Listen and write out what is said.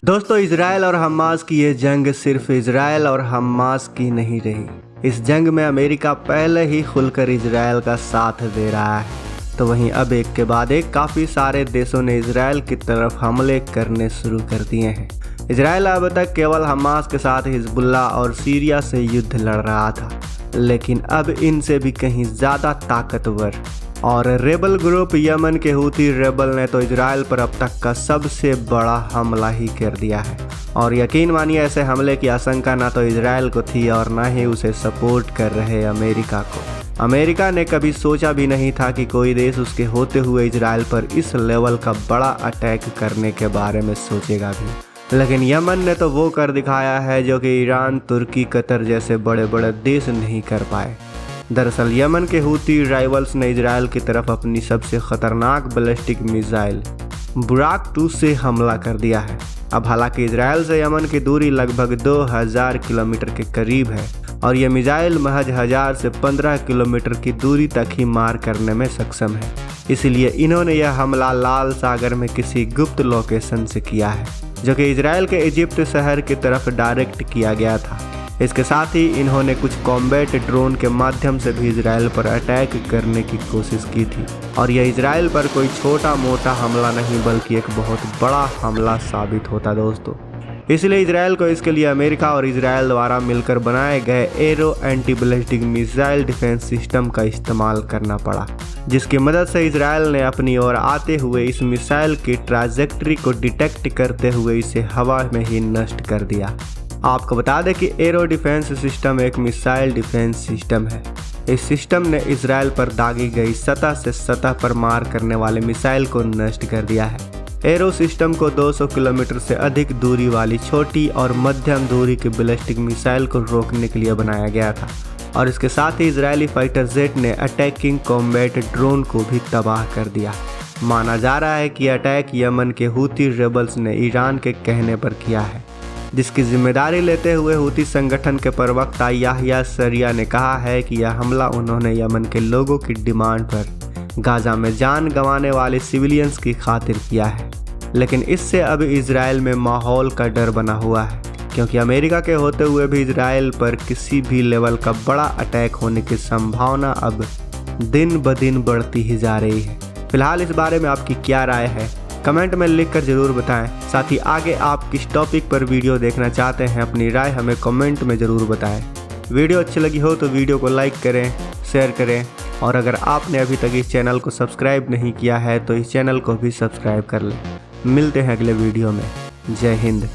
दोस्तों, इजराइल और हमास की ये जंग सिर्फ इजराइल और हमास की नहीं रही। इस जंग में अमेरिका पहले ही खुलकर इजराइल का साथ दे रहा है, तो वहीं अब एक के बाद एक काफ़ी सारे देशों ने इजराइल की तरफ हमले करने शुरू कर दिए हैं। इजराइल अब तक केवल हमास के साथ हिजबुल्ला और सीरिया से युद्ध लड़ रहा था, लेकिन अब इनसे भी कहीं ज़्यादा ताकतवर और रेबल ग्रुप यमन के हूती रेबल ने तो इजराइल पर अब तक का सबसे बड़ा हमला ही कर दिया है। और यकीन मानिए, ऐसे हमले की आशंका ना तो इजराइल को थी और ना ही उसे सपोर्ट कर रहे अमेरिका को। अमेरिका ने कभी सोचा भी नहीं था कि कोई देश उसके होते हुए इजराइल पर इस लेवल का बड़ा अटैक करने के बारे में सोचेगा भी, लेकिन यमन ने तो वो कर दिखाया है जो कि ईरान, तुर्की, कतर जैसे बड़े बड़े देश नहीं कर पाए। दरअसल यमन के हूती राइवल्स ने इजराइल की तरफ अपनी सबसे खतरनाक बैलिस्टिक मिसाइल बुराक 2 से हमला कर दिया है। अब हालांकि इजराइल से यमन की दूरी लगभग 2000 किलोमीटर के करीब है और ये मिसाइल महज 1000 से 15 किलोमीटर की दूरी तक ही मार करने में सक्षम है। इसीलिए इन्होंने यह हमला लाल सागर में किसी गुप्त लोकेशन से किया है, जो कि इजराइल के इजिप्ट शहर की तरफ डायरेक्ट किया गया था। इसके साथ ही इन्होंने कुछ कॉम्बैट ड्रोन के माध्यम से भी इजराइल पर अटैक करने की कोशिश की थी और यह इजराइल पर कोई छोटा मोटा हमला नहीं बल्कि एक बहुत बड़ा हमला साबित होता दोस्तों। इसलिए इजराइल को इसके लिए अमेरिका और इजराइल द्वारा मिलकर बनाए गए arrow anti ballistic missile defence system का इस्तेमाल करना पड़ा, जिसकी मदद से इजराइल ने अपनी ओर आते हुए इस मिसाइल की ट्राजेक्टरी को डिटेक्ट करते हुए इसे हवा में ही नष्ट कर दिया। आपको बता दें कि एरो डिफेंस सिस्टम एक मिसाइल डिफेंस सिस्टम है। इस सिस्टम ने इजराइल पर दागी गई सतह से सतह पर मार करने वाले मिसाइल को नष्ट कर दिया है। एरो सिस्टम को 200 किलोमीटर से अधिक दूरी वाली छोटी और मध्यम दूरी की बैलिस्टिक मिसाइल को रोकने के लिए बनाया गया था और इसके साथ ही इजरायली फाइटर जेट ने अटैकिंग कॉम्बैट ड्रोन को भी तबाह कर दिया। माना जा रहा है कि अटैक यमन के हूती रेबल्स ने ईरान के कहने पर किया है, जिसकी जिम्मेदारी लेते हुए हूती संगठन के प्रवक्ता याह्या सरिया ने कहा है कि यह हमला उन्होंने यमन के लोगों की डिमांड पर गाजा में जान गंवाने वाले सिविलियंस की खातिर किया है। लेकिन इससे अब इजराइल में माहौल का डर बना हुआ है, क्योंकि अमेरिका के होते हुए भी इजराइल पर किसी भी लेवल का बड़ा अटैक होने की संभावना अब दिन ब दिन बढ़ती ही जा रही है। फिलहाल इस बारे में आपकी क्या राय है, कमेंट में लिखकर ज़रूर बताएं। साथ ही आगे आप किस टॉपिक पर वीडियो देखना चाहते हैं, अपनी राय हमें कमेंट में ज़रूर बताएं। वीडियो अच्छी लगी हो तो वीडियो को लाइक करें, शेयर करें और अगर आपने अभी तक इस चैनल को सब्सक्राइब नहीं किया है तो इस चैनल को भी सब्सक्राइब कर लें। मिलते हैं अगले वीडियो में। जय हिंद।